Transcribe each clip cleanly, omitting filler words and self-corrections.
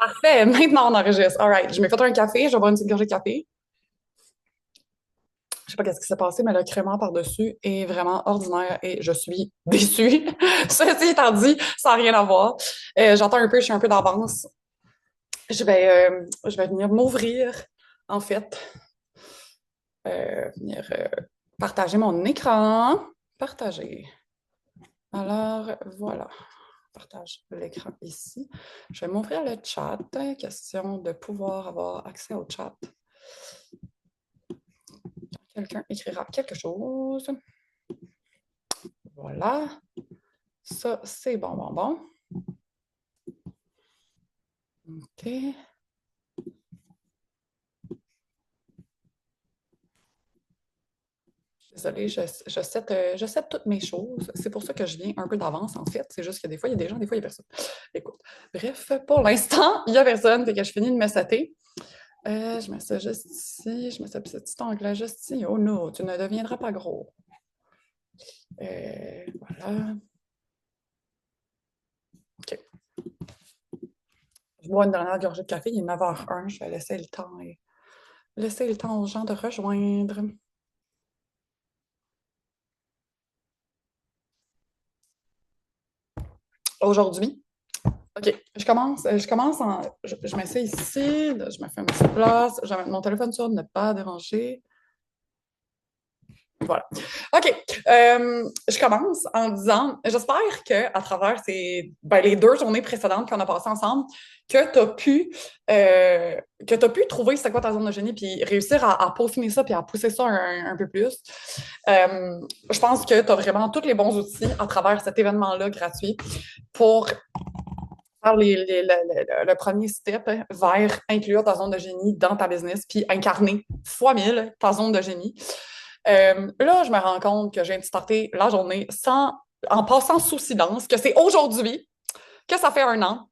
Parfait, maintenant on enregistre. All right, je m'ai fait un café, je vais boire une petite gorgée de café. Je sais pas qu'est-ce qui s'est passé, mais le crément par-dessus est vraiment ordinaire et je suis déçue. Ceci étant dit, ça n'a rien à voir. J'entends un peu, je suis un peu d'avance. Je vais venir m'ouvrir, en fait, venir partager mon écran. Partager. Alors, voilà. Partage l'écran ici. Je vais m'ouvrir le chat. Question de pouvoir avoir accès au chat. Quelqu'un écrira quelque chose. Voilà. Ça, c'est bon, bon, bon. OK. Désolée, je sais toutes mes choses. C'est pour ça que je viens un peu d'avance, en fait. C'est juste que des fois, il y a des gens, des fois, il n'y a personne. Écoute. Bref, pour l'instant, il n'y a personne. Fait que je finis de me setter. Je mets ça juste ici. Je mets ce petit onglet juste ici. Oh non, tu ne deviendras pas gros. Voilà. OK. Je bois une dernière gorgée de café. Il est 9h01. Je vais laisser le temps et laisser le temps aux gens de rejoindre. Aujourd'hui, OK, je mets ça ici, là, je me fais une petite place, je vais mettre mon téléphone sur ne pas déranger. Voilà. OK, je commence en disant, j'espère qu'à travers les 2 journées précédentes qu'on a passées ensemble, que tu as pu trouver c'est quoi ta zone de génie, puis réussir à peaufiner ça, puis à pousser ça un peu plus. Je pense que tu as vraiment tous les bons outils à travers cet événement-là gratuit pour faire le premier step vers inclure ta zone de génie dans ta business, puis incarner fois 1000 ta zone de génie. Là, je me rends compte que je viens de starter la journée en passant sous silence, que c'est aujourd'hui, que ça fait 1 an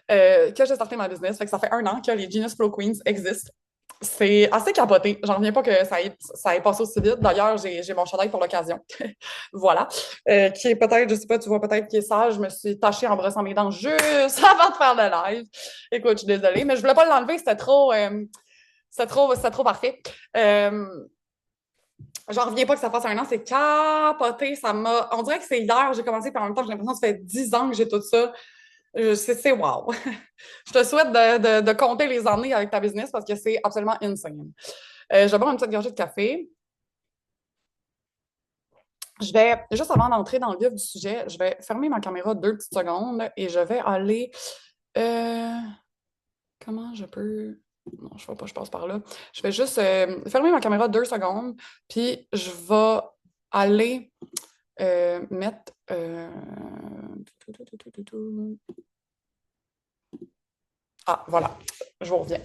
que j'ai starté ma business. Fait que ça fait 1 an que les Genius Flow Queens existent. C'est assez capoté. J'en reviens pas que ça ait passé aussi vite. D'ailleurs, j'ai mon chandail pour l'occasion. Voilà. Qui est peut-être, je sais pas, tu vois peut-être qui est sale. Je me suis tachée en brossant mes dents juste avant de faire le live. Écoute, je suis désolée, mais je voulais pas l'enlever. C'était trop parfait. J'en reviens pas que ça fasse 1 an. C'est capoté. On dirait que c'est hier, j'ai commencé, puis en même temps, j'ai l'impression que ça fait 10 ans que j'ai tout ça. C'est wow. Je te souhaite de compter les années avec ta business parce que c'est absolument insane. Je vais boire une petite gorgée de café. Juste avant d'entrer dans le vif du sujet, je vais fermer ma caméra 2 petites secondes et je vais aller. euh, comment je peux. Non, je ne sais pas, je passe par là. Je vais juste fermer ma caméra 2 secondes, puis je vais aller mettre. Ah, voilà. Je vous reviens.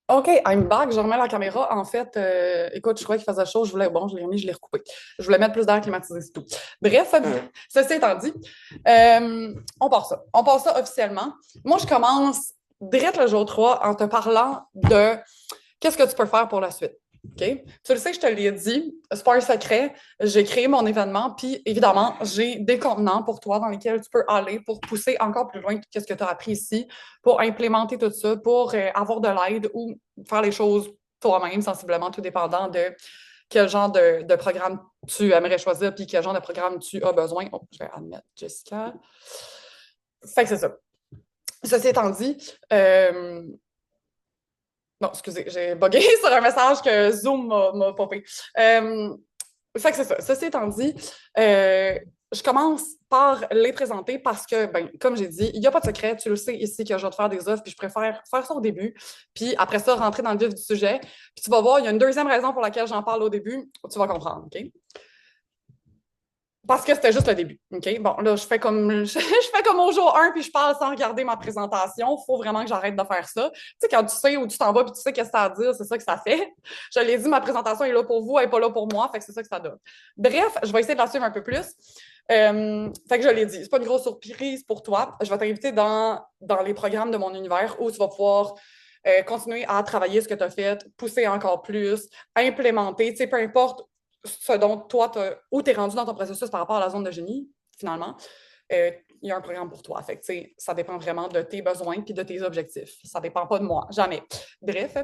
OK, I'm back. Je remets la caméra. En fait, écoute, je croyais qu'il faisait chaud. Bon, je l'ai remis, je l'ai recoupé. Je voulais mettre plus d'air climatisé, c'est tout. Bref, ceci étant dit, on part ça. On part ça officiellement. Moi, je commence direct le jour 3 en te parlant de qu'est-ce que tu peux faire pour la suite. OK? Tu le sais, je te l'ai dit, c'est pas un secret. J'ai créé mon événement, puis évidemment, j'ai des contenants pour toi dans lesquels tu peux aller pour pousser encore plus loin qu'est-ce que tu as appris ici, pour implémenter tout ça, pour avoir de l'aide ou faire les choses toi-même, sensiblement, tout dépendant de quel genre de programme tu aimerais choisir, puis quel genre de programme tu as besoin. Oh, je vais admettre Jessica. Fait que c'est ça. Ceci étant dit, non, excusez, j'ai bugué sur un message que Zoom m'a popé. Fait que c'est ça. Ceci étant dit, je commence par les présenter parce que, ben, comme j'ai dit, il n'y a pas de secret. Tu le sais ici que je vais te faire des offres, puis je préfère faire ça au début, puis après ça, rentrer dans le vif du sujet. Puis tu vas voir, il y a une deuxième raison pour laquelle j'en parle au début. Tu vas comprendre, OK? Parce que c'était juste le début. OK? Bon, là, je fais comme, je fais comme au jour 1 puis je parle sans regarder ma présentation. Il faut vraiment que j'arrête de faire ça. Tu sais, quand tu sais où tu t'en vas puis tu sais qu'est-ce que ça a à dire, c'est ça que ça fait. Je l'ai dit, ma présentation est là pour vous, elle n'est pas là pour moi. Fait que c'est ça que ça donne. Bref, je vais essayer de la suivre un peu plus. Fait que je l'ai dit, c'est pas une grosse surprise pour toi. Je vais t'inviter dans les programmes de mon univers où tu vas pouvoir continuer à travailler ce que tu as fait, pousser encore plus, implémenter, tu sais, peu importe ce dont toi, où tu es rendu dans ton processus par rapport à la zone de génie, finalement, il y a un programme pour toi. Fait que, ça dépend vraiment de tes besoins et de tes objectifs. Ça ne dépend pas de moi, jamais. Bref,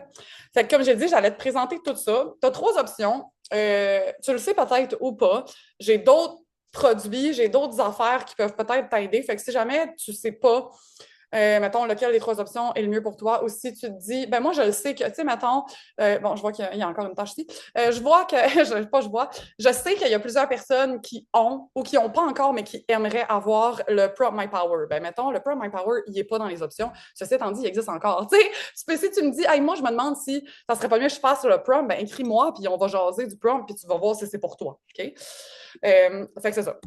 fait que, comme j'ai dit, j'allais te présenter tout ça. Tu as 3 options. Tu le sais peut-être ou pas. J'ai d'autres produits, j'ai d'autres affaires qui peuvent peut-être t'aider. Fait que si jamais tu ne sais pas mettons, lequel des 3 options est le mieux pour toi. Ou si tu te dis, ben moi, je le sais que, tu sais, mettons, bon, je vois qu'il y a encore une tâche ici. Je vois que, je sais qu'il y a plusieurs personnes qui ont ou qui n'ont pas encore, mais qui aimeraient avoir le Prop My Power. Ben, mettons, le Prop My Power, il n'est pas dans les options. Ceci étant dit, il existe encore. Tu sais, si tu me dis, hey, moi, je me demande si ça serait pas mieux que je fasse le prompt, ben, écris-moi, puis on va jaser du prompt, puis tu vas voir si c'est pour toi. OK? Fait que c'est ça.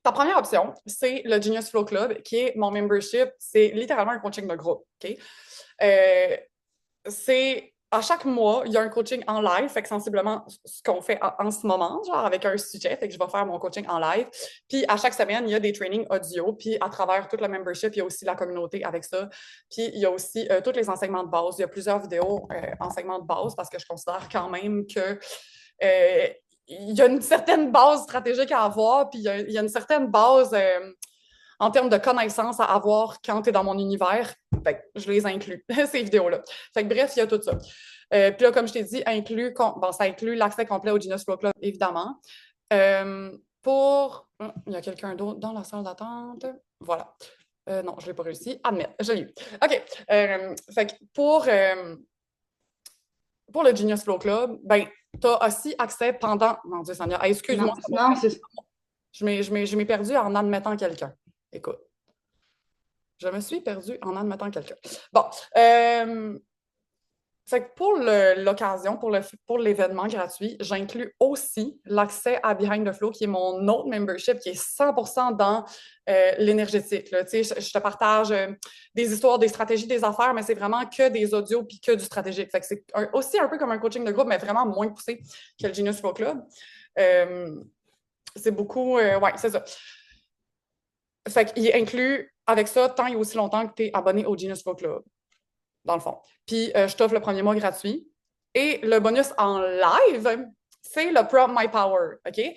Ta première option, c'est le Genius Flow Club, qui est mon membership. C'est littéralement un coaching de groupe. OK? C'est à chaque mois, il y a un coaching en live, fait que sensiblement ce qu'on fait en ce moment, genre avec un sujet, fait que je vais faire mon coaching en live. Puis à chaque semaine, il y a des trainings audio, puis à travers toute la membership, il y a aussi la communauté avec ça. Puis il y a aussi tous les enseignements de base. Il y a plusieurs vidéos enseignements de base parce que je considère quand même que il y a une certaine base stratégique à avoir, puis il y a une certaine base en termes de connaissances à avoir quand tu es dans mon univers. Fait que je les inclus, ces vidéos-là. Fait que bref, il y a tout ça. Puis là, comme je t'ai dit, ça inclut l'accès complet au Genius Flow Club, évidemment. Il y a quelqu'un d'autre dans la salle d'attente. Voilà. Non, je ne l'ai pas réussi. Admettre, je l'ai eu. OK. Fait que pour le Genius Flow Club, ben, tu as aussi accès pendant. Mon Dieu, Seigneur. Hey, excuse-moi. Non, c'est Je m'ai perdu en admettant quelqu'un. Écoute. Je me suis perdue en admettant quelqu'un. Bon. Fait que pour l'occasion, pour l'événement gratuit, j'inclus aussi l'accès à Behind the Flow, qui est mon autre membership, qui est 100% dans l'énergétique. Je te partage des histoires, des stratégies, des affaires, mais c'est vraiment que des audios puis que du stratégique. Fait que c'est aussi un peu comme un coaching de groupe, mais vraiment moins poussé que le Genius Flow Club. C'est beaucoup... ouais, c'est ça. Fait qu'il inclut avec ça tant et aussi longtemps que tu es abonné au Genius Flow Club, dans le fond. Puis, je t'offre le premier mois gratuit. Et le bonus en live, c'est le Prop My Power, OK?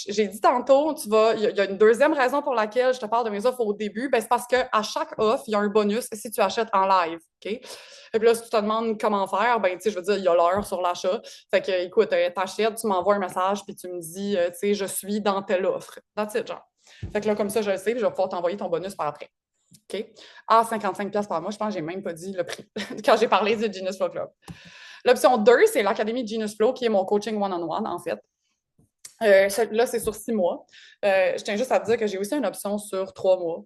J'ai dit tantôt, il y a une deuxième raison pour laquelle je te parle de mes offres au début, ben, c'est parce qu'à chaque offre, il y a un bonus si tu achètes en live, OK? Et puis là, si tu te demandes comment faire, ben, tu sais, je veux dire, il y a l'heure sur l'achat. Fait que, écoute, t'achètes, tu m'envoies un message, puis tu me dis, tu sais, je suis dans telle offre. That's it, genre. Fait que là, comme ça, je le sais, puis je vais pouvoir t'envoyer ton bonus par après. OK? À 55$ par mois, je pense que je n'ai même pas dit le prix quand j'ai parlé du Genius Flow Club. L'option 2, c'est l'Académie Genius Flow, qui est mon coaching one-on-one, en fait. Là, c'est sur 6 mois. Je tiens juste à te dire que j'ai aussi une option sur 3 mois,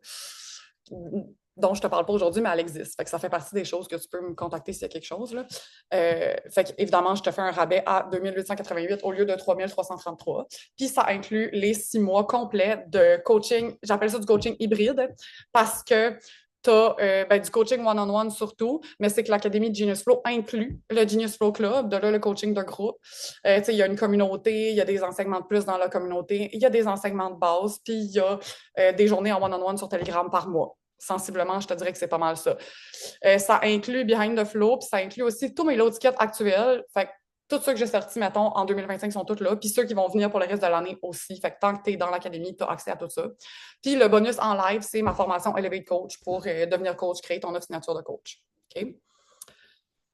dont je ne te parle pas aujourd'hui, mais elle existe. Fait que ça fait partie des choses que tu peux me contacter s'il y a quelque chose. Là. Fait évidemment, je te fais un rabais à 2888 au lieu de 3333. Puis ça inclut les 6 mois complets de coaching. J'appelle ça du coaching hybride parce que tu as du coaching one-on-one surtout, mais c'est que l'Académie de Genius Flow inclut le Genius Flow Club, de là le coaching de groupe. Il y a une communauté, il y a des enseignements de plus dans la communauté, il y a des enseignements de base, puis il y a des journées en one-on-one sur Telegram par mois. Sensiblement, je te dirais que c'est pas mal ça. Ça inclut Behind the Flow, puis ça inclut aussi tous mes lots tickets actuels. Fait que tous ceux que j'ai sortis, mettons, en 2025 sont tous là. Puis ceux qui vont venir pour le reste de l'année aussi. Fait que tant que tu es dans l'académie, tu as accès à tout ça. Puis le bonus en live, c'est ma formation Elevate Coach pour devenir coach, créer ton offre signature de coach. OK?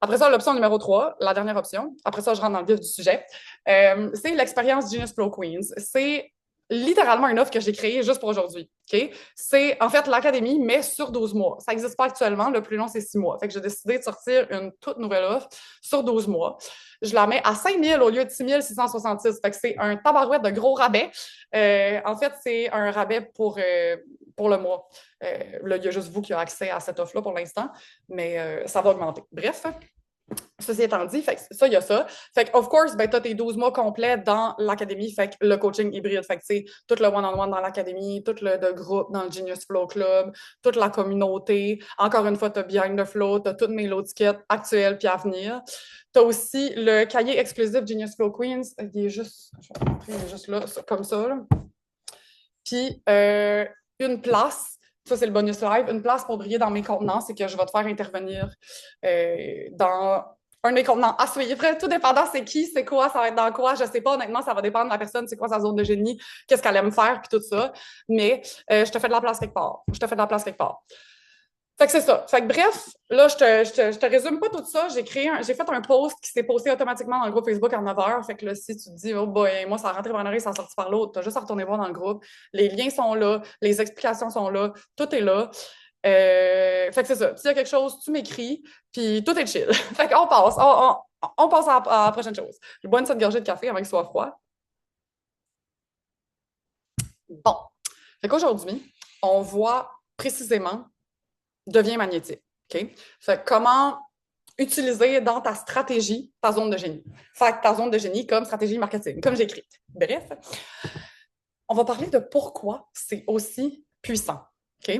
Après ça, l'option numéro 3, la dernière option. Après ça, je rentre dans le vif du sujet. C'est l'expérience Genius Flow Queens. C'est littéralement une offre que j'ai créée juste pour aujourd'hui. Okay? C'est en fait l'académie, mais sur 12 mois. Ça n'existe pas actuellement. Le plus long, c'est 6 mois. Fait que j'ai décidé de sortir une toute nouvelle offre sur 12 mois. Je la mets à 5 000 au lieu de 6 666. Fait que c'est un tabarouette de gros rabais. En fait, c'est un rabais pour le mois. Là, il y a juste vous qui avez accès à cette offre-là pour l'instant, mais ça va augmenter. Bref, ceci étant dit, fait que ça, il y a ça. Fait que, of course, ben, tu as tes 12 mois complets dans l'académie, fait que le coaching hybride, fait que c'est tout le one-on-one dans l'académie, tout le de groupe dans le Genius Flow Club, toute la communauté. Encore une fois, tu as Behind the Flow, tu as toutes mes lots tickets actuels puis à venir. Tu as aussi le cahier exclusif Genius Flow Queens. Il est juste, il est juste là, comme ça. Là. Puis, une place Ça, c'est le bonus live. Une place pour briller dans mes contenants, c'est que je vais te faire intervenir dans un de mes contenants à suivre. Tout dépendant c'est qui, c'est quoi, ça va être dans quoi, je sais pas. Honnêtement, ça va dépendre de la personne, c'est quoi sa zone de génie, qu'est-ce qu'elle aime faire, puis tout ça. Mais je te fais de la place quelque part. Je te fais de la place quelque part. Fait que c'est ça. Fait que bref, là, je te résume pas tout ça. J'ai fait un post qui s'est posté automatiquement dans le groupe Facebook en 9 heures. Fait que là, si tu te dis, oh boy, moi, ça a rentré par une oreille, ça a sorti par l'autre, t'as juste à retourner voir dans le groupe. Les liens sont là, les explications sont là, tout est là. Fait que c'est ça. S'il y a quelque chose, tu m'écris, puis tout est chill. Fait qu'on passe. On passe à la prochaine chose. Je bois une petite gorgée de café avant qu'il soit froid. Bon. Fait qu'aujourd'hui, on voit précisément devient magnétique. OK? Fait que comment utiliser dans ta stratégie ta zone de génie. Fait que ta zone de génie comme stratégie marketing, comme j'ai écrit. Bref, on va parler de pourquoi c'est aussi puissant. OK?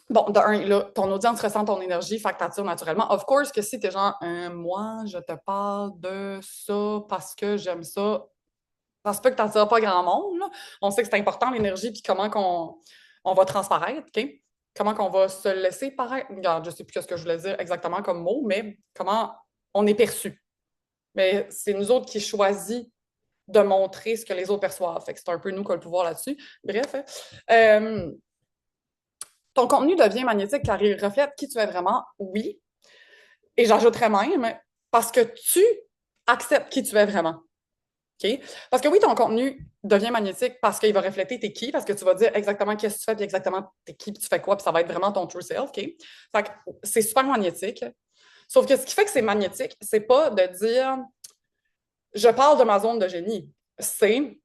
Bon, de un, là, ton audience ressent ton énergie, fait que t'attires naturellement. Of course que si t'es genre, moi, je te parle de ça parce que j'aime ça, ça se peut que t'attires pas grand monde, là. On sait que c'est important, l'énergie, puis comment on va transparaître, OK? Comment qu'on va se laisser paraître. Regarde, je sais plus ce que je voulais dire exactement comme mot, mais comment on est perçu. Mais c'est nous autres qui choisissons de montrer ce que les autres perçoivent. Fait que c'est un peu nous qui avons le pouvoir là-dessus. Bref. Ton contenu devient magnétique car il reflète qui tu es vraiment, oui. Et j'ajouterais même parce que tu acceptes qui tu es vraiment. OK? Parce que oui, ton contenu devient magnétique parce qu'il va refléter t'es qui, parce que tu vas dire exactement qu'est-ce que tu fais, puis exactement t'es qui, puis tu fais quoi, puis ça va être vraiment ton true self. OK? Fait que c'est super magnétique. Sauf que ce qui fait que c'est magnétique, c'est pas de dire je parle de ma zone de génie. C'est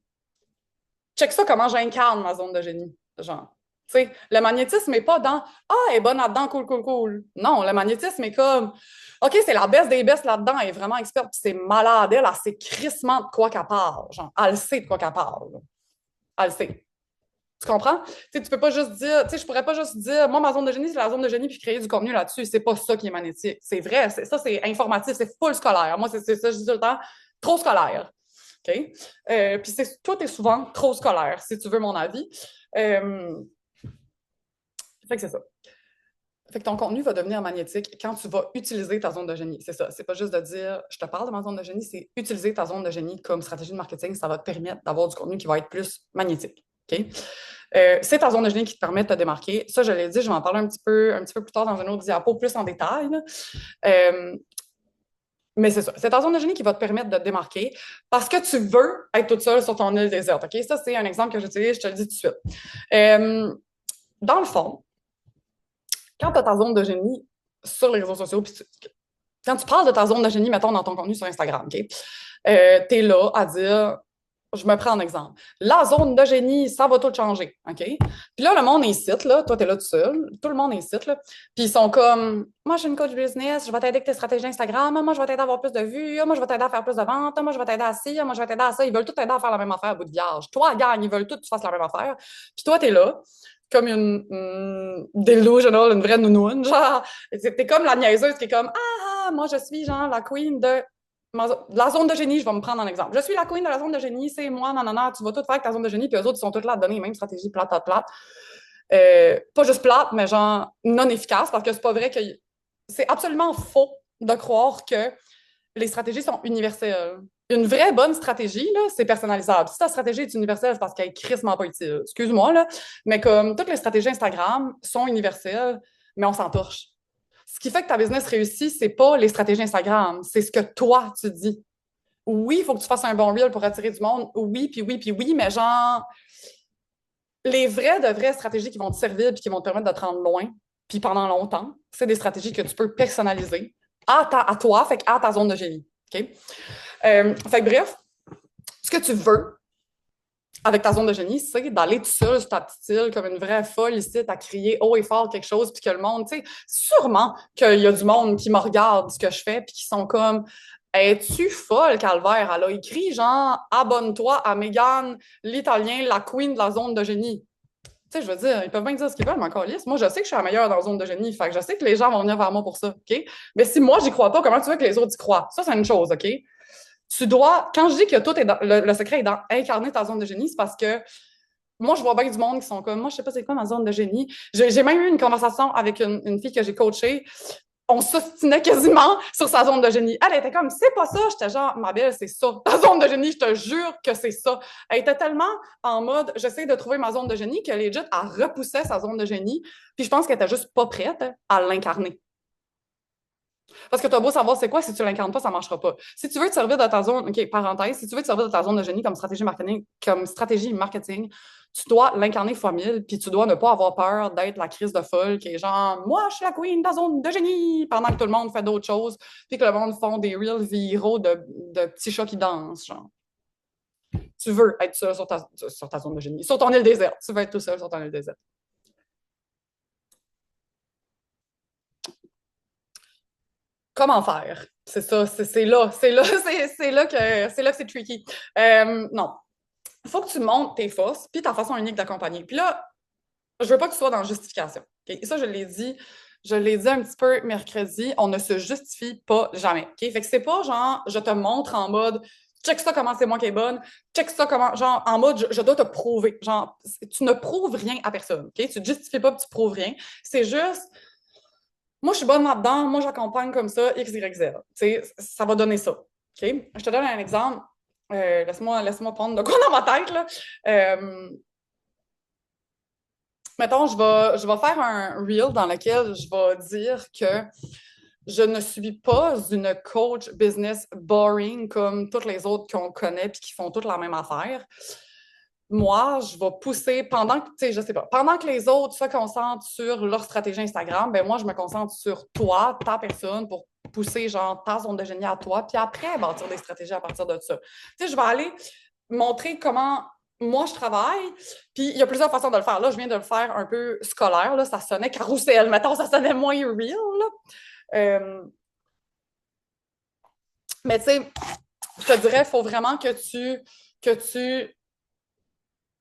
check ça comment j'incarne ma zone de génie. Genre. T'sais, le magnétisme n'est pas dans ah, elle est bonne là-dedans, cool, cool, cool. Non, le magnétisme est comme OK, c'est la baisse des baisses là-dedans, elle est vraiment experte, puis c'est malade, elle sait crissement de quoi qu'elle parle. Genre, elle sait de quoi qu'elle parle. Elle le sait. Tu comprends? Tu peux pas juste dire, je pourrais pas juste dire, moi, ma zone de génie, c'est la zone de génie, puis créer du contenu là-dessus. C'est pas ça qui est magnétique. C'est vrai, ça, c'est informatif, c'est full scolaire. Moi, c'est ça, je dis tout le temps, trop scolaire. OK? Puis tout est souvent trop scolaire, si tu veux mon avis. Fait que c'est ça. Fait que ton contenu va devenir magnétique quand tu vas utiliser ta zone de génie. C'est ça. C'est pas juste de dire je te parle de ma zone de génie, c'est utiliser ta zone de génie comme stratégie de marketing. Ça va te permettre d'avoir du contenu qui va être plus magnétique. OK? C'est ta zone de génie qui te permet de te démarquer. Ça, je l'ai dit, je vais en parler un petit peu plus tard dans un autre diapo, plus en détail. Mais c'est ça. C'est ta zone de génie qui va te permettre de te démarquer parce que tu veux être toute seule sur ton île déserte. OK? Ça, c'est un exemple que j'utilise, je te le dis tout de suite. Dans le fond, quand tu as ta zone de génie sur les réseaux sociaux, puis quand tu parles de ta zone de génie, mettons, dans ton contenu sur Instagram, OK? Tu es là à dire, je me prends un exemple, la zone de génie, ça va tout changer, OK? Puis là, le monde est ici, là, toi, tu es là tout seul, tout le monde est ici, là, puis ils sont comme, moi, je suis une coach business, je vais t'aider avec tes stratégies Instagram, moi, je vais t'aider à avoir plus de vues, moi, je vais t'aider à faire plus de ventes, moi, je vais t'aider à ci, moi, je vais t'aider à ça. Ils veulent tout t'aider à faire la même affaire à bout de vierge. Toi, gagne, ils veulent tout que tu fasses la même affaire. Puis toi, tu es là comme une delusional, une vraie nounoune, genre, t'es comme la niaiseuse qui est comme, moi, je suis, genre, la queen de la zone de génie, je vais me prendre un exemple. Je suis la queen de la zone de génie, c'est moi, non, non, non, tu vas tout faire avec ta zone de génie, puis eux autres, ils sont tous là à donner les mêmes stratégies plate, plate, plate. Pas juste plate, mais genre non efficace, parce que c'est pas vrai que c'est absolument faux de croire que les stratégies sont universelles. Une vraie bonne stratégie, là, c'est personnalisable. Si ta stratégie est universelle, c'est parce qu'elle est crissement pas utile. Excuse-moi, là, mais comme toutes les stratégies Instagram sont universelles, mais on s'en torche. Ce qui fait que ta business réussit, c'est pas les stratégies Instagram, c'est ce que toi, tu dis. Oui, il faut que tu fasses un bon reel pour attirer du monde. Oui, puis oui, puis oui, mais genre, les vraies stratégies qui vont te servir et qui vont te permettre de te rendre loin, puis pendant longtemps, c'est des stratégies que tu peux personnaliser à toi, fait à ta zone de génie. OK? Fait que bref, ce que tu veux avec ta zone de génie, c'est d'aller tout seul sur ta petite île comme une vraie folle ici, à crier haut et fort quelque chose, puis que le monde, tu sais, sûrement qu'il y a du monde qui me regarde ce que je fais, puis qui sont comme es-tu folle, Calvaire? Elle a écrit genre abonne-toi à Mégane, l'Italien, la queen de la zone de génie. Tu sais, je veux dire, ils peuvent bien dire ce qu'ils veulent, mais encore lisse. Moi, je sais que je suis la meilleure dans la zone de génie. Fait que je sais que les gens vont venir vers moi pour ça, OK? Mais si moi, j'y crois pas, comment tu veux que les autres y croient? Ça, c'est une chose, OK? Tu dois, quand je dis que tout est dans, le secret est dans incarner ta zone de génie, c'est parce que moi, je vois bien du monde qui sont comme, moi, je sais pas c'est quoi ma zone de génie. J'ai même eu une conversation avec une fille que j'ai coachée. On s'ostinait quasiment sur sa zone de génie. Elle était comme, c'est pas ça. J'étais genre, ma belle, c'est ça. Ta zone de génie, je te jure que c'est ça. Elle était tellement en mode, j'essaie de trouver ma zone de génie, qu'elle legit, elle repoussait sa zone de génie. Puis je pense qu'elle était juste pas prête à l'incarner. Parce que tu as beau savoir c'est quoi, si tu l'incarnes pas, ça marchera pas. Si tu veux te servir de ta zone, OK, parenthèse, si tu veux te servir de ta zone de génie comme stratégie marketing, tu dois l'incarner fois mille, puis tu dois ne pas avoir peur d'être la crise de folle qui est genre, moi, je suis la queen de ta zone de génie, pendant que tout le monde fait d'autres choses, puis que le monde font des reels viraux de petits chats qui dansent, genre. Tu veux être seul sur ta zone de génie, sur ton île déserte. Tu veux être tout seul sur ton île déserte. Comment faire? C'est ça, c'est là que c'est tricky. Non, il faut que tu montes tes forces puis ta façon unique d'accompagner. Puis là, je veux pas que tu sois dans la justification. Okay? Ça, je l'ai dit un petit peu mercredi, on ne se justifie pas jamais. Okay? Fait que c'est pas genre, je te montre en mode, check ça comment c'est moi qui est bonne, check ça comment, genre, en mode, je dois te prouver. Genre, tu ne prouves rien à personne. Okay? Tu ne justifies pas, tu prouves rien. C'est juste, moi, je suis bonne là-dedans, moi, j'accompagne comme ça, X, Y, Z. Tu sais, ça va donner ça. OK? Je te donne un exemple. Laisse-moi prendre de quoi dans ma tête, là. Euh, Mettons, je vais faire un reel dans lequel je vais dire que je ne suis pas une coach business boring comme toutes les autres qu'on connaît puis qui font toutes la même affaire. Moi, je vais pousser pendant que, tu sais, je sais pas, pendant que les autres se concentrent sur leur stratégie Instagram, ben moi, je me concentre sur toi, ta personne, pour pousser, genre, ta zone de génie à toi, puis après, bâtir des stratégies à partir de ça. Tu sais, je vais aller montrer comment moi, je travaille, puis il y a plusieurs façons de le faire. Là, je viens de le faire un peu scolaire, là, ça sonnait carrousel, mettons, ça sonnait moins real, là. Euh, mais tu sais, je te dirais, il faut vraiment que tu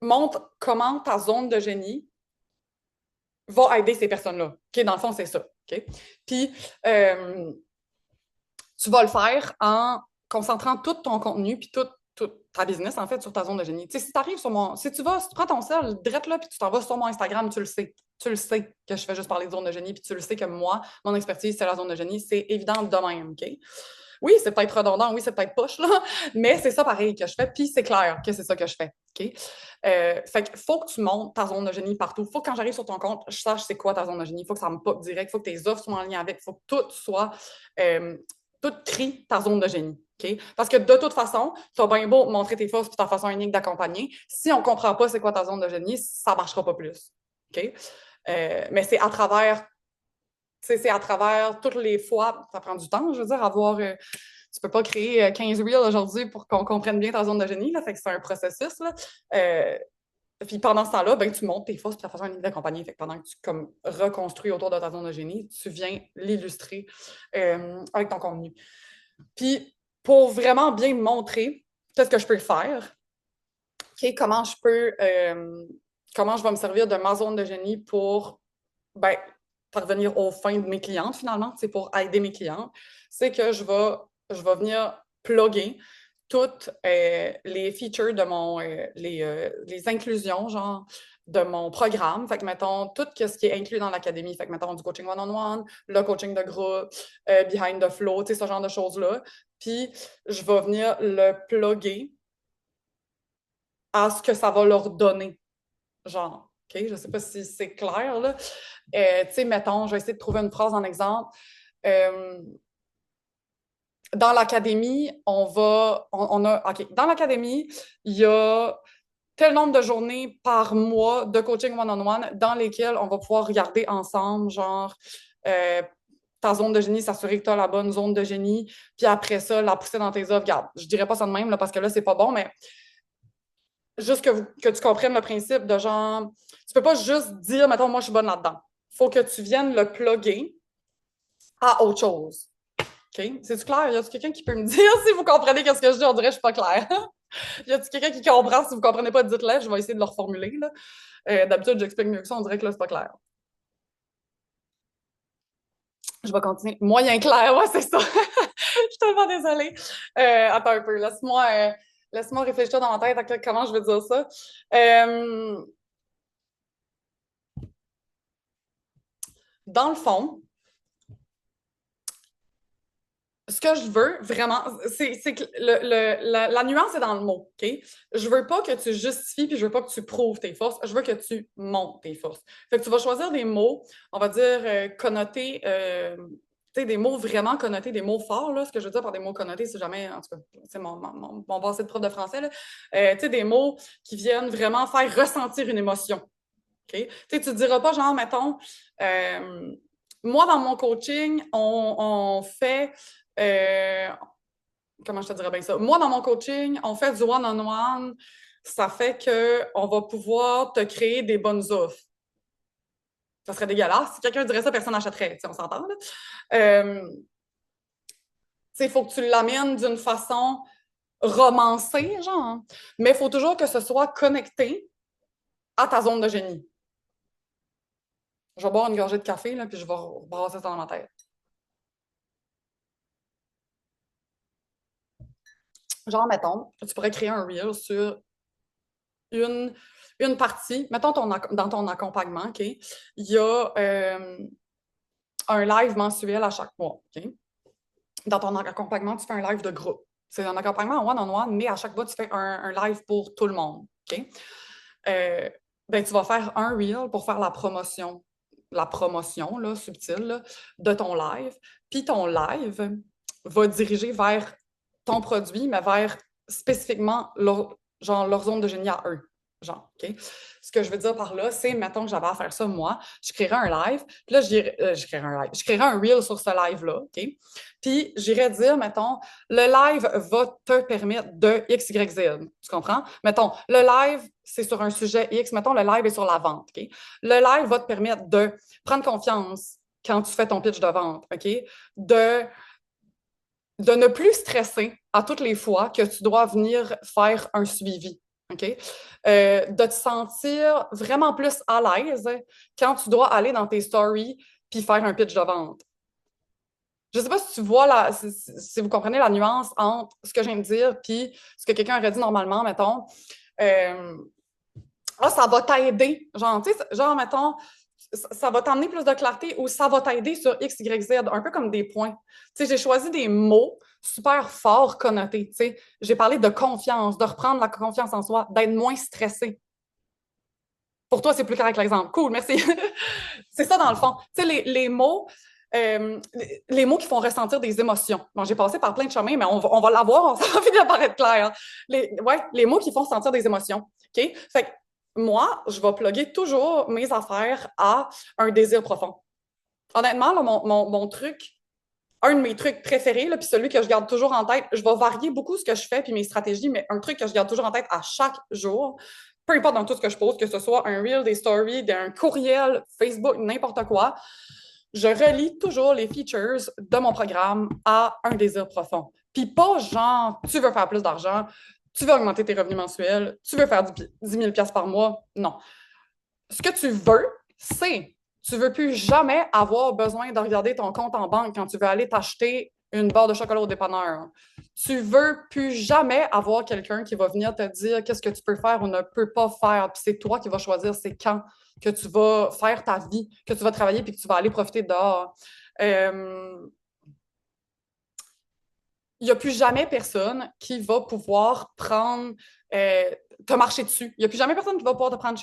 montres comment ta zone de génie va aider ces personnes-là. OK? Dans le fond, c'est ça. OK? Puis, euh, tu vas le faire en concentrant tout ton contenu puis toute ta business, en fait, sur ta zone de génie. Tu sais, si tu arrives sur mon... Si tu vas, si tu prends ton sel, drette là, puis tu t'en vas sur mon Instagram, tu le sais. Tu le sais que je fais juste parler de zone de génie, puis tu le sais que moi, mon expertise, c'est la zone de génie. C'est évident de même, OK? Oui, c'est peut-être redondant, oui, c'est peut-être poche, là, mais c'est ça pareil que je fais, puis c'est clair que c'est ça que je fais. OK? Fait qu'il faut que tu montes ta zone de génie partout. Il faut que quand j'arrive sur ton compte, je sache c'est quoi ta zone de génie. Il faut que ça me pop direct. Il faut que tes offres soient en lien avec. Il faut que tout soit. Tout crie ta zone de génie. OK? Parce que de toute façon, tu as bien beau montrer tes forces et ta façon unique d'accompagner. Si on ne comprend pas c'est quoi ta zone de génie, ça ne marchera pas plus. OK? Mais c'est à travers c'est à travers toutes les fois, ça prend du temps, je veux dire, avoir. Tu peux pas créer 15 reels aujourd'hui pour qu'on comprenne bien ta zone de génie, là, fait que c'est un processus. Là. Puis pendant ce temps-là, ben, tu montes tes forces et ta façon d'accompagner. Fait que pendant que tu comme, reconstruis autour de ta zone de génie, tu viens l'illustrer avec ton contenu. Puis pour vraiment bien me montrer qu'est-ce que je peux faire, okay, comment je vais me servir de ma zone de génie pour ben, parvenir aux fins de mes clientes, finalement, c'est pour aider mes clientes, c'est que je vais venir plugger toutes les features de les inclusions, genre, de mon programme. Fait que, mettons, tout ce qui est inclus dans l'académie. Fait que, mettons, du coaching one-on-one, le coaching de groupe, behind the flow, tu sais, ce genre de choses-là. Puis, je vais venir le plugger à ce que ça va leur donner. Genre, OK, je ne sais pas si c'est clair, là. Tu sais, mettons, je vais essayer de trouver une phrase en exemple. Euh, dans l'académie, on a, OK, dans l'académie, il y a tel nombre de journées par mois de coaching one-on-one dans lesquelles on va pouvoir regarder ensemble, genre, euh, ta zone de génie, s'assurer que tu as la bonne zone de génie, puis après ça, la pousser dans tes offres. Regarde, je dirais pas ça de même, là, parce que là, c'est pas bon, mais juste que tu comprennes le principe de genre, tu peux pas juste dire, mettons, moi, je suis bonne là-dedans. Il faut que tu viennes le plugger à autre chose. OK? C'est-tu clair? Y a-t-il quelqu'un qui peut me dire si vous comprenez ce que je dis? On dirait que je suis pas claire. Y a-t-il quelqu'un qui comprend? Si vous comprenez pas, dites-le. Je vais essayer de le reformuler. Là. D'habitude, j'explique mieux que ça. On dirait que là, c'est pas clair. Je vais continuer. Moyen clair, ouais, c'est ça. Je suis tellement désolée. Attends un peu. Laisse-moi. Laisse-moi réfléchir dans ma tête à comment je veux dire ça. Euh, Dans le fond, ce que je veux vraiment, c'est que la nuance est dans le mot, OK? Je veux pas que tu justifies puis je veux pas que tu prouves tes forces. Je veux que tu montes tes forces. Fait que tu vas choisir des mots, on va dire connotés, tu sais, des mots vraiment connotés, des mots forts, là. Ce que je veux dire par des mots connotés, c'est jamais, en tout cas, c'est mon passé de prof de français, là. Tu sais, des mots qui viennent vraiment faire ressentir une émotion, OK? Tu sais, tu ne diras pas, genre, mettons, euh, moi, dans mon coaching, on fait comment je te dirais bien ça? Moi, dans mon coaching, on fait du one-on-one. Ça fait qu'on va pouvoir te créer des bonnes offres. Ça serait dégueulasse. Si quelqu'un dirait ça, personne n'achèterait. On s'entend, là. Il faut que tu l'amènes d'une façon romancée, genre. Mais il faut toujours que ce soit connecté à ta zone de génie. Je vais boire une gorgée de café, là, puis je vais brasser ça dans ma tête. Genre, mettons, tu pourrais créer un reel sur une, une partie. Mettons dans ton accompagnement, OK? Il y a un live mensuel à chaque mois, OK? Dans ton accompagnement, tu fais un live de groupe. C'est un accompagnement one-on-one, mais à chaque fois, tu fais un live pour tout le monde, OK? Ben, tu vas faire un reel pour faire la promotion là, subtile là, de ton live. Puis ton live va diriger vers ton produit, mais vers spécifiquement genre, leur zone de génie à eux. Genre, OK? Ce que je veux dire par là, c'est, mettons que j'avais à faire ça, moi, je créerais un live, puis là, je créerais un live, je créerais un reel sur ce live-là, OK? Puis j'irais dire, mettons, le live va te permettre de X, Y, Z. Tu comprends? Mettons, le live, c'est sur un sujet X. Mettons, le live est sur la vente, OK? Le live va te permettre de prendre confiance quand tu fais ton pitch de vente, OK? De de ne plus stresser à toutes les fois que tu dois venir faire un suivi. OK? De te sentir vraiment plus à l'aise quand tu dois aller dans tes stories puis faire un pitch de vente. Je ne sais pas si tu vois si vous comprenez la nuance entre ce que je viens de dire puis ce que quelqu'un aurait dit normalement, mettons. Euh, ça va t'aider. Genre, tu sais, genre, mettons, ça va t'emmener plus de clarté ou ça va t'aider sur X, Y, Z, un peu comme des points. Tu sais, j'ai choisi des mots super forts connotés. Tu sais, j'ai parlé de confiance, de reprendre la confiance en soi, d'être moins stressé. Pour toi, c'est plus clair avec l'exemple. Cool, merci. C'est ça dans le fond. Tu sais, les mots qui font ressentir des émotions. Bon, j'ai passé par plein de chemins, mais on va l'avoir, ça va finir par être clair. Les mots qui font sentir des émotions. OK? Fait que moi, je vais plugger toujours mes affaires à un désir profond. Honnêtement, là, mon truc, un de mes trucs préférés, là, puis celui que je garde toujours en tête, je vais varier beaucoup ce que je fais puis mes stratégies, mais un truc que je garde toujours en tête à chaque jour, peu importe dans tout ce que je pose, que ce soit un reel, des stories, un courriel, Facebook, n'importe quoi, je relie toujours les features de mon programme à un désir profond. Puis pas genre, tu veux faire plus d'argent, tu veux augmenter tes revenus mensuels, tu veux faire 10 000 par mois. Non. Ce que tu veux, c'est, tu veux plus jamais avoir besoin de regarder ton compte en banque quand tu veux aller t'acheter une barre de chocolat au dépanneur. Tu veux plus jamais avoir quelqu'un qui va venir te dire qu'est-ce que tu peux faire ou ne peux pas faire. Puis c'est toi qui vas choisir c'est quand que tu vas faire ta vie, que tu vas travailler puis que tu vas aller profiter dehors. Il n'y a plus jamais personne qui va pouvoir prendre, te marcher dessus. Il n'y a plus jamais personne qui va pouvoir te prendre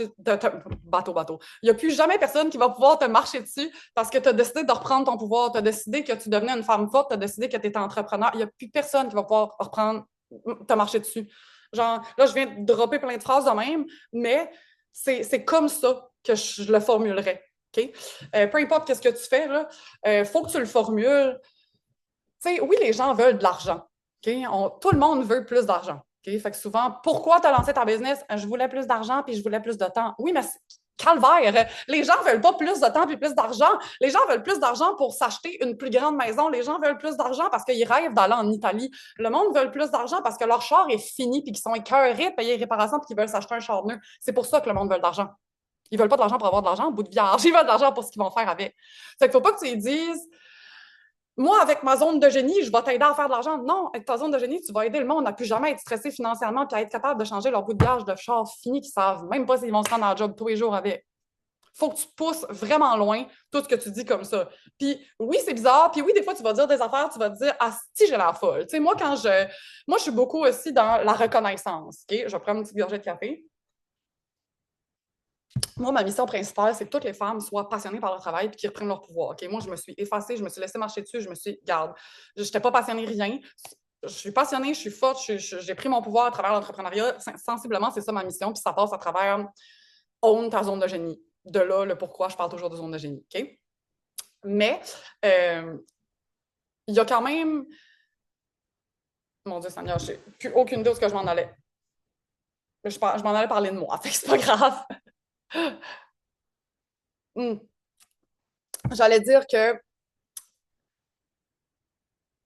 bateau. Il n'y a plus jamais personne qui va pouvoir te marcher dessus parce que tu as décidé de reprendre ton pouvoir, tu as décidé que tu devenais une femme forte, tu as décidé que tu étais entrepreneur. Il n'y a plus personne qui va pouvoir reprendre, te marcher dessus. Genre, là, je viens de dropper plein de phrases de même, mais c'est comme ça que je le formulerais. Okay? Peu importe ce que tu fais, il faut que tu le formules. Tu sais, oui, les gens veulent de l'argent. Okay? Tout le monde veut plus d'argent. Okay? Fait que souvent, pourquoi tu as lancé ta business? Je voulais plus d'argent puis je voulais plus de temps. Oui, mais calvaire. Les gens veulent pas plus de temps puis plus d'argent. Les gens veulent plus d'argent pour s'acheter une plus grande maison. Les gens veulent plus d'argent parce qu'ils rêvent d'aller en Italie. Le monde veut plus d'argent parce que leur char est fini puis qu'ils sont écœurés de payer les réparations puis qu'ils veulent s'acheter un char neuf. C'est pour ça que le monde veut de l'argent. Ils veulent pas de l'argent pour avoir de l'argent au bout de vierge. Ils veulent de l'argent pour ce qu'ils vont faire avec. Fait qu'il faut pas que tu les dises moi, avec ma zone de génie, je vais t'aider à faire de l'argent. Non, avec ta zone de génie, tu vas aider le monde à plus jamais être stressé financièrement puis à être capable de changer leur bout de gage de char fini qu'ils savent même pas s'ils vont se rendre dans le job tous les jours avec. Faut que tu pousses vraiment loin tout ce que tu dis comme ça. Puis oui, c'est bizarre. Puis oui, des fois, tu vas dire des affaires, tu vas te dire, ah, si j'ai l'air folle. Tu sais, moi, je suis beaucoup aussi dans la reconnaissance. OK? Je vais prendre une petite gorgée de café. Moi, ma mission principale, c'est que toutes les femmes soient passionnées par leur travail et qu'ils reprennent leur pouvoir. OK? Moi, je me suis effacée, je me suis laissée marcher dessus, je me suis, garde, je n'étais pas passionnée rien. Je suis passionnée, je suis forte, j'ai pris mon pouvoir à travers l'entrepreneuriat. Sensiblement, c'est ça ma mission, puis ça passe à travers own ta zone de génie. De là, le pourquoi je parle toujours de zone de génie. OK? Mais il y a quand même. Mon Dieu Seigneur, je n'ai plus aucune idée où je m'en allais. Je m'en allais parler de moi, fait que c'est pas grave. Hmm. J'allais dire que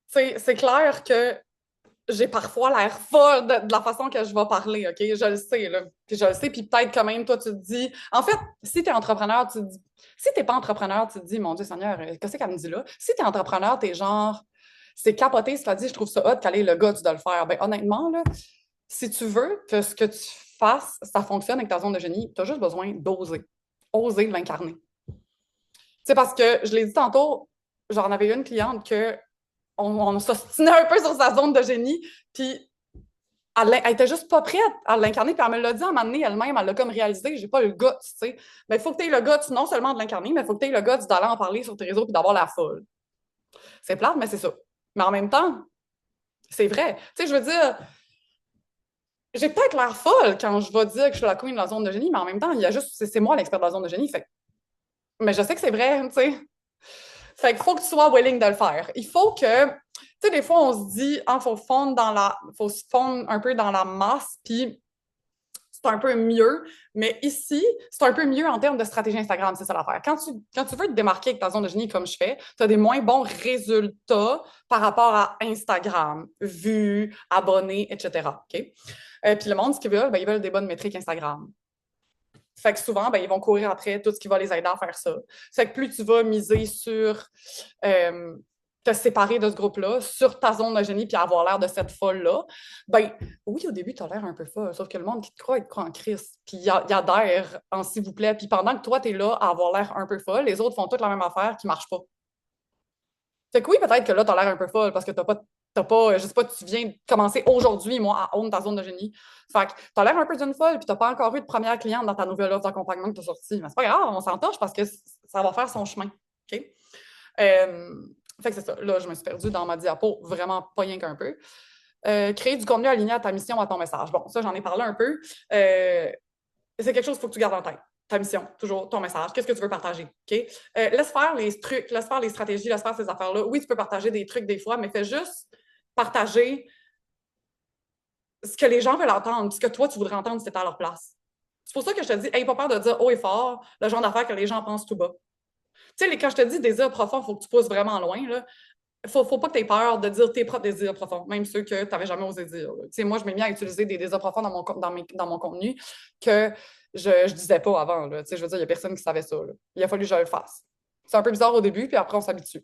c'est clair que j'ai parfois l'air folle de la façon que je vais parler, OK? Je le sais, là. Puis je le sais, puis peut-être quand même, toi, tu te dis... En fait, si tu es entrepreneur, tu te dis... Si t'es pas entrepreneur, tu te dis, mon Dieu Seigneur, qu'est-ce qu'elle me dit là? Si tu es entrepreneur, t'es genre... C'est capoté, cela dit, je trouve ça hot qu'elle ait le gars de le faire. Ben honnêtement, là, si tu veux que ce que tu fasses, ça fonctionne avec ta zone de génie, tu as juste besoin d'oser. Oser de l'incarner. C'est parce que, je l'ai dit tantôt, j'en avais une cliente que on s'ostinait un peu sur sa zone de génie, puis elle était juste pas prête à l'incarner, puis elle me l'a dit à un moment donné elle-même, elle l'a comme réalisé, j'ai pas le guts, tu sais. Mais il faut que tu aies le guts, non seulement de l'incarner, mais il faut que tu aies le guts d'aller en parler sur tes réseaux puis d'avoir la folle. C'est plate, mais c'est ça. Mais en même temps, c'est vrai. Tu sais, je veux dire, j'ai peut-être l'air folle quand je vais dire que je suis la queen de la zone de génie, mais en même temps, il y a juste, c'est moi l'expert de la zone de génie. Fait, mais je sais que c'est vrai, tu sais. Fait qu'il faut que tu sois willing de le faire. Il faut que, tu sais, des fois, on se dit, ah, faut se fondre un peu dans la masse, puis c'est un peu mieux. Mais ici, c'est un peu mieux en termes de stratégie Instagram, c'est ça l'affaire. Quand tu veux te démarquer avec ta zone de génie comme je fais, tu as des moins bons résultats par rapport à Instagram, vues, abonnés, etc. OK? Puis le monde, ce qu'ils veulent, ben, ils veulent des bonnes métriques Instagram. Fait que souvent, ben, ils vont courir après tout ce qui va les aider à faire ça. Fait que plus tu vas miser sur te séparer de ce groupe-là, sur ta zone de génie, puis avoir l'air de cette folle-là, ben oui, au début, tu as l'air un peu folle, sauf que le monde qui te croit, il te croit en crise. Puis il adhère en s'il vous plaît. Puis pendant que toi, tu es là à avoir l'air un peu folle, les autres font toute la même affaire qui ne marche pas. Fait que oui, peut-être que là, tu as l'air un peu folle parce que t'as pas, je sais pas, tu viens de commencer aujourd'hui, moi, à own ta zone de génie. Fait que t'as l'air un peu d'une folle, puis t'as pas encore eu de première cliente dans ta nouvelle offre d'accompagnement que t'as sortie. Mais c'est pas grave, on s'entorche parce que ça va faire son chemin. OK? Fait que c'est ça. Là, je me suis perdue dans ma diapo, vraiment pas rien qu'un peu. Créer du contenu aligné à ta mission, à ton message. Bon, ça, j'en ai parlé un peu. C'est quelque chose qu'il faut que tu gardes en tête. Ta mission, toujours ton message. Qu'est-ce que tu veux partager? OK? Laisse faire les trucs, laisse faire les stratégies, laisse faire ces affaires-là. Oui, tu peux partager des trucs des fois, mais fais juste partager ce que les gens veulent entendre, ce que toi, tu voudrais entendre si tu étais à leur place. C'est pour ça que je te dis, hey, pas peur de dire haut et fort le genre d'affaires que les gens pensent tout bas. Tu sais, quand je te dis désirs profonds, il faut que tu pousses vraiment loin. Là. Faut pas que tu aies peur de dire tes propres désirs profonds, même ceux que tu n'avais jamais osé dire. Tu sais, moi, je m'ai mis à utiliser des désirs profonds dans mon contenu que je ne disais pas avant. Là. Tu sais, je veux dire, il n'y a personne qui savait ça. Là. Il a fallu que je le fasse. C'est un peu bizarre au début, puis après, on s'habitue.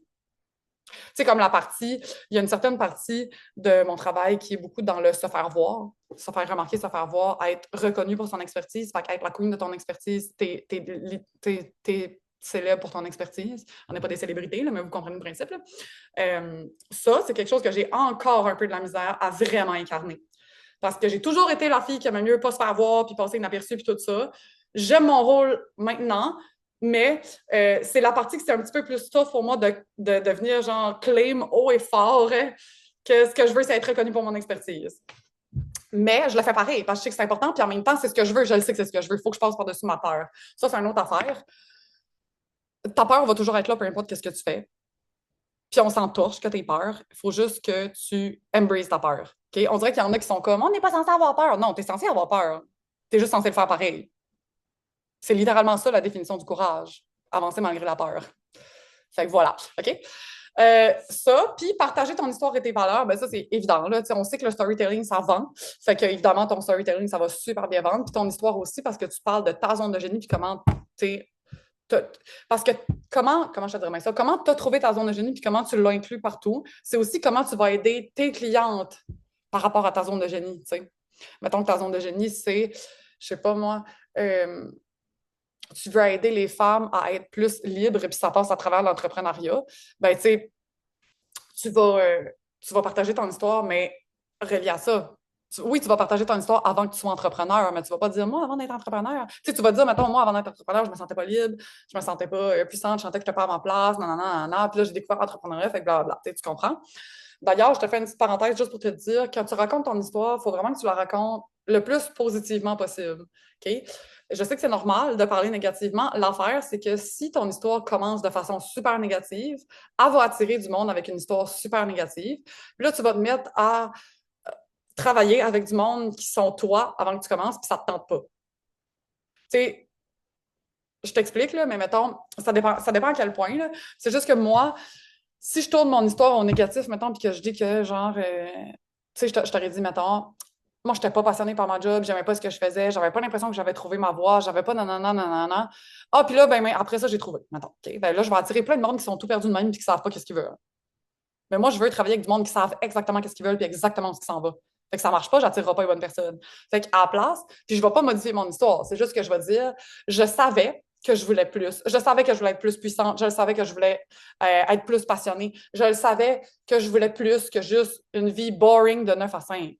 Tu sais, comme il y a une certaine partie de mon travail qui est beaucoup dans le se faire voir, se faire remarquer, se faire voir, être reconnu pour son expertise. Fait qu'être la queen de ton expertise, t'es célèbre pour ton expertise. On n'est pas des célébrités, là, mais vous comprenez le principe. Ça, c'est quelque chose que j'ai encore un peu de la misère à vraiment incarner. Parce que j'ai toujours été la fille qui aimait mieux pas se faire voir, puis passer inaperçue, puis tout ça. J'aime mon rôle maintenant, mais c'est la partie que c'est un petit peu plus tough pour moi de venir genre claim haut et fort que ce que je veux, c'est être reconnue pour mon expertise. Mais je le fais pareil parce que je sais que c'est important, puis en même temps, c'est ce que je veux, je le sais que c'est ce que je veux. Il faut que je passe par-dessus ma peur. Ça, c'est une autre affaire. Ta peur va toujours être là, peu importe ce que tu fais. Puis on s'entorche que tu aies peur. Il faut juste que tu embraces ta peur. Okay? On dirait qu'il y en a qui sont comme on n'est pas censé avoir peur. Non, tu es censé avoir peur. Tu es juste censé le faire pareil. C'est littéralement ça la définition du courage. Avancer malgré la peur. Fait que voilà. OK? Ça, puis partager ton histoire et tes valeurs, ben ça, c'est évident. Là. On sait que le storytelling, ça vend. Fait que, évidemment, ton storytelling, ça va super bien vendre. Puis ton histoire aussi, parce que tu parles de ta zone de génie, puis comment tu t'as- Parce que comment je te dirais bien ça? Comment tu as trouvé ta zone de génie puis comment tu l'as inclus partout, c'est aussi comment tu vas aider tes clientes par rapport à ta zone de génie, tu sais. Mettons que ta zone de génie, c'est, je sais pas moi, euh, tu veux aider les femmes à être plus libres et puis ça passe à travers l'entrepreneuriat, ben tu sais, tu vas, euh, tu vas partager ton histoire, mais relié à ça. Oui, tu vas partager ton histoire avant que tu sois entrepreneur, mais tu vas pas dire, moi, avant d'être entrepreneur. Tu sais, tu vas dire, mettons, moi, avant d'être entrepreneur, je me sentais pas libre, je me sentais pas puissante, je sentais que je n'étais pas à ma place, non, non, non, non. Puis là, j'ai découvert l'entrepreneuriat, fait que blablabla. Tu sais, tu comprends? D'ailleurs, je te fais une petite parenthèse juste pour te dire, quand tu racontes ton histoire, il faut vraiment que tu la racontes le plus positivement possible. OK? Je sais que c'est normal de parler négativement. L'affaire, c'est que si ton histoire commence de façon super négative, elle va attirer du monde avec une histoire super négative. Puis là, tu vas te mettre à travailler avec du monde qui sont toi avant que tu commences, puis ça te tente pas. Tu sais, je t'explique, là, mais mettons, ça dépend à quel point, là. C'est juste que moi, si je tourne mon histoire au négatif, mettons, puis que je dis que, genre, tu sais, je t'aurais dit, mettons, moi, je n'étais pas passionnée par ma job, j'aimais pas ce que je faisais, j'avais pas l'impression que j'avais trouvé ma voie, j'avais pas nanana, nanana. Ah, puis là, ben, après ça, j'ai trouvé, mettons. OK? Ben là, je vais attirer plein de monde qui sont tout perdus de même puis qui savent pas qu'est-ce qu'ils veulent. Mais moi, je veux travailler avec du monde qui savent exactement qu'est-ce qu'ils veulent puis exactement où ils s'en va. Fait que ça marche pas, j'attirerai pas les bonnes personnes. Fait qu'à la place, puis je vais pas modifier mon histoire. C'est juste que je vais dire, je savais que je voulais plus. Je savais que je voulais être plus puissante. Je savais que je voulais être plus passionnée. Je le savais que je voulais plus que juste une vie boring de 9 à 5.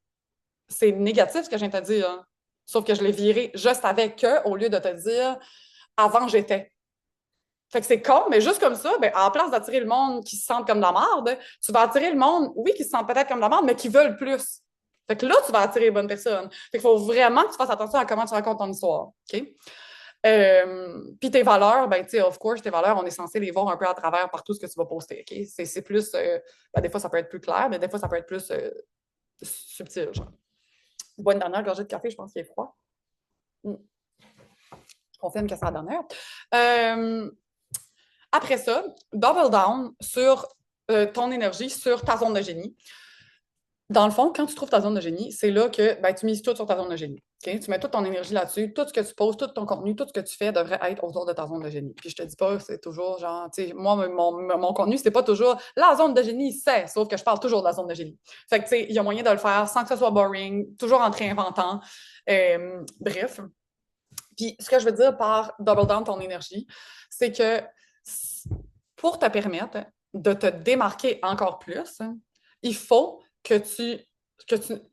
C'est négatif ce que je viens de te dire, hein. Sauf que je l'ai viré. Je savais que, au lieu de te dire, avant j'étais. Fait que c'est con, mais juste comme ça, ben, en place d'attirer le monde qui se sentent comme de la merde, tu vas attirer le monde, oui, qui se sentent peut-être comme de la merde, mais qui veulent plus. Fait que là, tu vas attirer les bonnes personnes. Fait qu'il faut vraiment que tu fasses attention à comment tu racontes ton histoire. OK? Puis tes valeurs, ben, tu sais, of course, tes valeurs, on est censé les voir un peu à travers partout ce que tu vas poster. OK? C'est plus, ben, des fois, ça peut être plus clair, mais des fois, ça peut être plus subtil. Genre. Bois une dernière gorgée de café, je pense qu'il est froid. Je confirme que c'est la dernière. Euh, Après ça, double down sur ton énergie, sur ta zone de génie. Dans le fond, quand tu trouves ta zone de génie, c'est là que ben, tu mises tout sur ta zone de génie. Okay? Tu mets toute ton énergie là-dessus, tout ce que tu poses, tout ton contenu, tout ce que tu fais devrait être autour de ta zone de génie. Puis je te dis pas, c'est toujours genre, tu sais, moi, mon contenu, c'était pas toujours la zone de génie, c'est, sauf que je parle toujours de la zone de génie. Fait que, tu sais, il y a moyen de le faire sans que ce soit boring, toujours en te réinventant. Bref. Puis ce que je veux dire par double down ton énergie, c'est que pour te permettre de te démarquer encore plus, il faut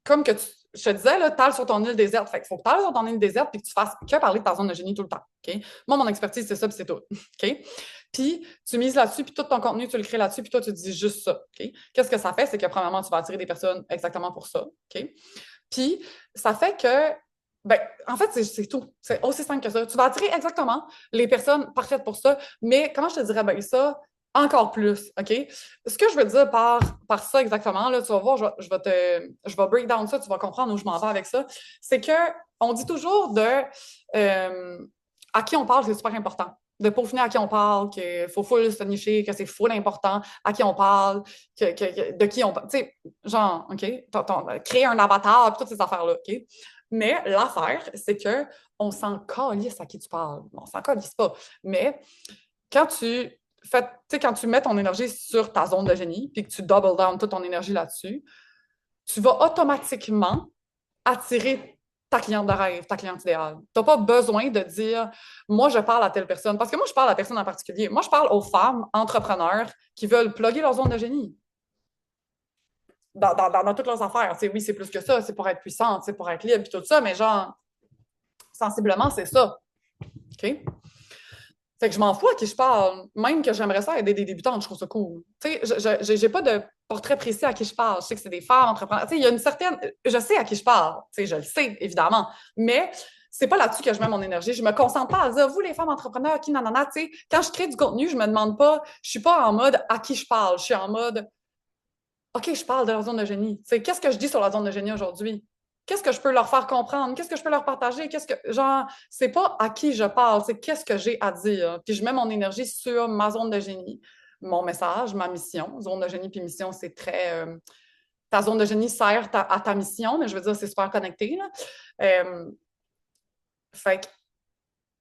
comme que tu, je te disais, là, t'ales sur ton île déserte. Fait qu'il faut que tu ailles sur ton île déserte et que tu fasses que parler de ta zone de génie tout le temps. Okay? Moi, mon expertise, c'est ça, puis c'est tout. Okay? Puis tu mises là-dessus, puis tout ton contenu, tu le crées là-dessus, puis toi, tu dis juste ça. Okay? Qu'est-ce que ça fait? C'est que, premièrement, tu vas attirer des personnes exactement pour ça. Okay? Puis ça fait que ben, en fait, c'est tout. C'est aussi simple que ça. Tu vas attirer exactement les personnes parfaites pour ça, mais comment je te dirais ben, ça? Encore plus, OK? Ce que je veux dire par ça exactement, là, tu vas voir, je vais break down ça, tu vas comprendre où je m'en vais avec ça. C'est que on dit toujours à qui on parle, c'est super important. De peaufiner à qui on parle, qu'il faut full se nicher, que c'est full important, à qui on parle, de qui on parle. Tu sais, genre, OK? Créer un avatar, puis toutes ces affaires-là, OK? Mais l'affaire, c'est que on s'en calisse à qui tu parles. On s'en calisse pas. Mais quand quand tu mets ton énergie sur ta zone de génie, puis que tu double down toute ton énergie là-dessus, tu vas automatiquement attirer ta cliente de rêve, ta cliente idéale. Tu n'as pas besoin de dire, moi, je parle à telle personne. Parce que moi, je parle à personne en particulier. Moi, je parle aux femmes entrepreneurs qui veulent plugger leur zone de génie dans toutes leurs affaires. Oui, c'est plus que ça. C'est pour être puissante, c'est pour être libre, et tout ça. Mais genre, sensiblement, c'est ça. OK? Fait que je m'en fous à qui je parle. Même que j'aimerais ça aider des débutantes, je trouve ça cool. Tu sais, j'ai pas de portrait précis à qui je parle. Je sais que c'est des femmes entrepreneurs. Tu sais, il y a une certaine. Je sais à qui je parle. Tu sais, je le sais, évidemment. Mais c'est pas là-dessus que je mets mon énergie. Je me concentre pas à dire, vous, les femmes entrepreneurs, qui nanana. Tu sais, quand je crée du contenu, je me demande pas, je suis pas en mode à qui je parle. Je suis en mode, OK, je parle de la zone de génie. Tu sais, qu'est-ce que je dis sur la zone de génie aujourd'hui? Qu'est-ce que je peux leur faire comprendre? Qu'est-ce que je peux leur partager? Genre, c'est pas à qui je parle, c'est qu'est-ce que j'ai à dire. Puis je mets mon énergie sur ma zone de génie, mon message, ma mission. Zone de génie puis mission, c'est très. Ta zone de génie sert à ta mission, mais je veux dire, c'est super connecté, là. Fait que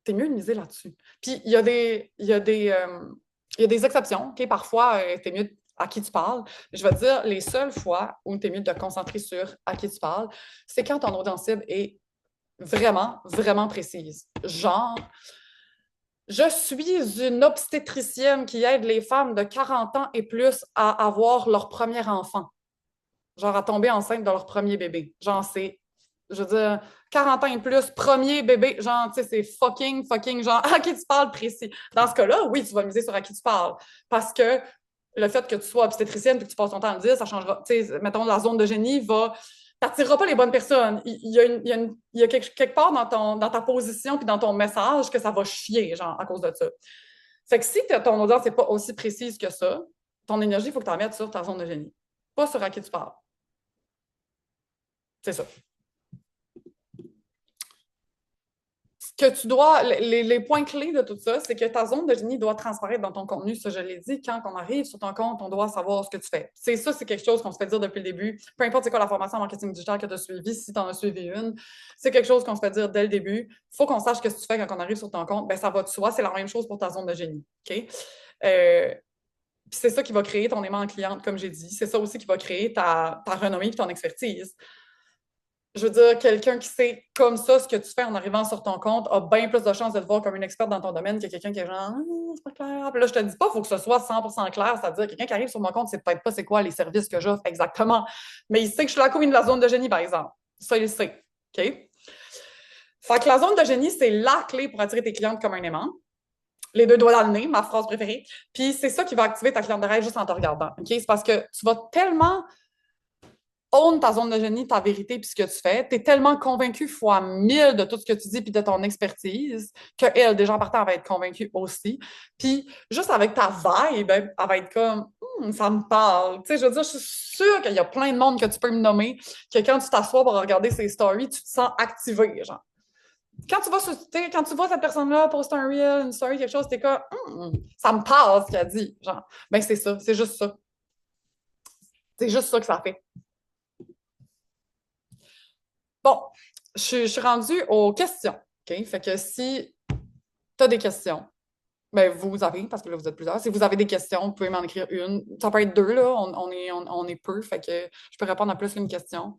t'es mieux de miser là-dessus. Puis il y a des exceptions, OK? Parfois, t'es mieux à qui tu parles. Je vais te dire, les seules fois où t'es mieux de te concentrer sur à qui tu parles, c'est quand ton audience cible est vraiment, vraiment précise. Genre, je suis une obstétricienne qui aide les femmes de 40 ans et plus à avoir leur premier enfant. Genre à tomber enceinte de leur premier bébé. Genre, je veux dire, 40 ans et plus, premier bébé, genre, tu sais, c'est fucking, genre, à qui tu parles précis. Dans ce cas-là, oui, tu vas miser sur à qui tu parles. Parce que le fait que tu sois obstétricienne et que tu passes ton temps à le dire, ça changera. Tu sais, mettons, la zone de génie va. T'attireras pas les bonnes personnes. Il y a quelque part dans ta position puis dans ton message que ça va chier, genre, à cause de ça. Fait que si ton audience n'est pas aussi précise que ça, ton énergie, il faut que tu en mettes sur ta zone de génie. Pas sur à qui tu parles. C'est ça. Que tu dois, les points clés de tout ça, c'est que ta zone de génie doit transparaître dans ton contenu. Ça, je l'ai dit, quand on arrive sur ton compte, on doit savoir ce que tu fais. C'est ça, c'est quelque chose qu'on se fait dire depuis le début. Peu importe c'est quoi la formation en marketing digital que tu as suivie, si tu en as suivi une, c'est quelque chose qu'on se fait dire dès le début. Il faut qu'on sache ce que tu fais quand on arrive sur ton compte. Ben, ça va de soi. C'est la même chose pour ta zone de génie. OK? Puis c'est ça qui va créer ton aimant en cliente, comme j'ai dit. C'est ça aussi qui va créer ta renommée et ton expertise. Je veux dire, quelqu'un qui sait comme ça ce que tu fais en arrivant sur ton compte a bien plus de chances de te voir comme une experte dans ton domaine que quelqu'un qui est genre, c'est pas clair. Puis là, je te dis pas, il faut que ce soit 100% clair, c'est-à-dire quelqu'un qui arrive sur mon compte, c'est peut-être pas c'est quoi les services que j'offre exactement, mais il sait que je suis la queen de la zone de génie, par exemple. Ça, il le sait. OK? Fait que la zone de génie, c'est la clé pour attirer tes clientes comme un aimant. Les deux doigts dans le nez, ma phrase préférée. Puis c'est ça qui va activer ta cliente de rêve juste en te regardant. OK? C'est parce que tu vas tellement own ta zone de génie, ta vérité, puis ce que tu fais. Tu es tellement convaincu fois 1000 de tout ce que tu dis, puis de ton expertise, qu'elle, déjà en partant, elle va être convaincue aussi. Puis juste avec ta vibe, elle va être comme, ça me parle. Tu sais, je veux dire, je suis sûre qu'il y a plein de monde que tu peux me nommer, que quand tu t'assois pour regarder ses stories, tu te sens activé, genre. Quand tu vois cette personne-là poster un reel, une story, quelque chose, t'es comme, ça me parle ce qu'elle dit, genre. Ben, c'est ça, c'est juste ça. C'est juste ça que ça fait. Bon, je suis rendue aux questions. OK? Fait que si tu as des questions, ben vous avez, parce que là, vous êtes plusieurs. Si vous avez des questions, vous pouvez m'en écrire une. Ça peut être deux, là. On est peu, fait que je peux répondre à plus qu'une question.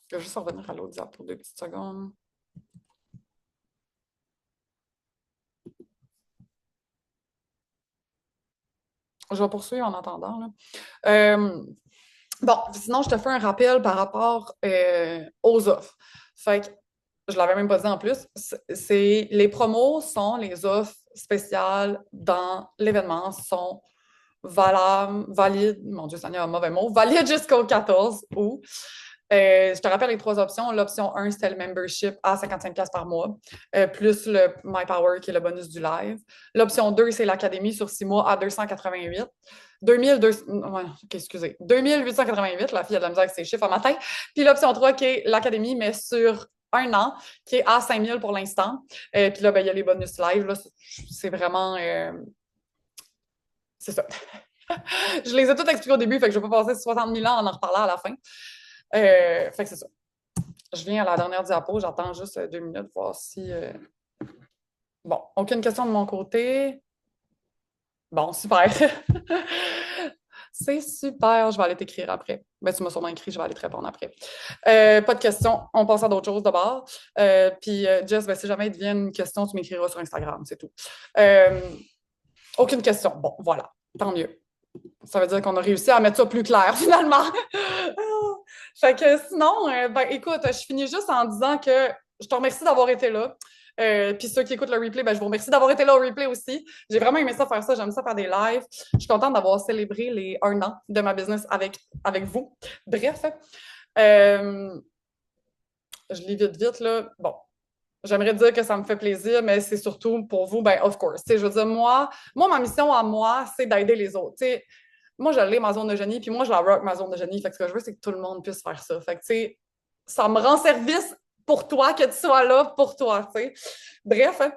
Je vais juste revenir à l'autre diapo pour 2 petites secondes. Je vais poursuivre en attendant, là. Bon, sinon, je te fais un rappel par rapport aux offres. Fait que je l'avais même pas dit en plus, les promos sont les offres spéciales dans l'événement, sont valides, mon Dieu, ça n'est un mauvais mot, valides jusqu'au 14 août. Je te rappelle les 3 options. L'option 1, c'était le membership à 55$ par mois, plus le My Power, qui est le bonus du live. L'option 2, c'est l'académie sur 6 mois à 288. 2200, ouais, excusez, 2888, la fille a de la misère avec ses chiffres à matin. Puis l'option 3, qui est l'académie, mais sur un an, qui est à 5000 pour l'instant. Puis là, ben, il y a les bonus live. Là, c'est vraiment. C'est ça. Je les ai toutes expliquées au début, fait que je vais pas passer 60 000 ans en reparlant à la fin. Fait que c'est ça. Je viens à la dernière diapo, j'attends juste 2 minutes, voir si. Bon, aucune question de mon côté. Bon, super. C'est super, je vais aller t'écrire après. Ben, tu m'as sûrement écrit, je vais aller te répondre après. Pas de questions, on passe à d'autres choses d'abord. Puis, Jess, ben, si jamais il devient une question, tu m'écriras sur Instagram, c'est tout. Aucune question. Bon, voilà, tant mieux. Ça veut dire qu'on a réussi à mettre ça plus clair, finalement. Fait que sinon, ben, écoute, je finis juste en disant que je te remercie d'avoir été là. Puis ceux qui écoutent le replay, ben, je vous remercie d'avoir été là au replay aussi. J'ai vraiment aimé ça faire ça. J'aime ça faire des lives. Je suis contente d'avoir célébré les 1 an de ma business avec vous. Bref, je lis vite, là. Bon, j'aimerais dire que ça me fait plaisir, mais c'est surtout pour vous, ben, of course. Je veux dire, moi, ma mission à moi, c'est d'aider les autres. T'sais, moi, je l'ai, ma zone de génie, puis moi, je la rock, ma zone de génie. Fait que ce que je veux, c'est que tout le monde puisse faire ça. Fait que, tu sais, ça me rend service pour toi, que tu sois là pour toi, tu sais. Bref, fait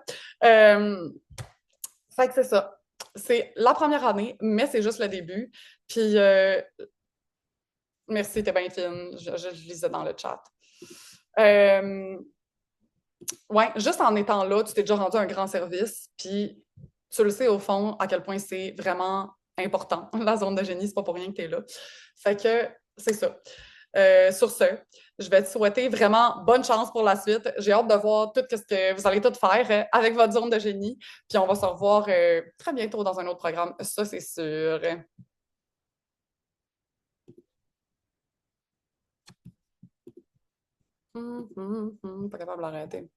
que c'est ça. C'est la première année, mais c'est juste le début. Puis, merci, t'es bien fine. Je lisais dans le chat. Euh, ouais, juste en étant là, tu t'es déjà rendu un grand service, puis tu le sais au fond à quel point c'est vraiment important. La zone de génie, c'est pas pour rien que tu es là. Fait que c'est ça. Sur ce, je vais te souhaiter vraiment bonne chance pour la suite. J'ai hâte de voir tout ce que vous allez tout faire avec votre zone de génie. Puis on va se revoir très bientôt dans un autre programme. Ça, c'est sûr. Pas capable d'arrêter.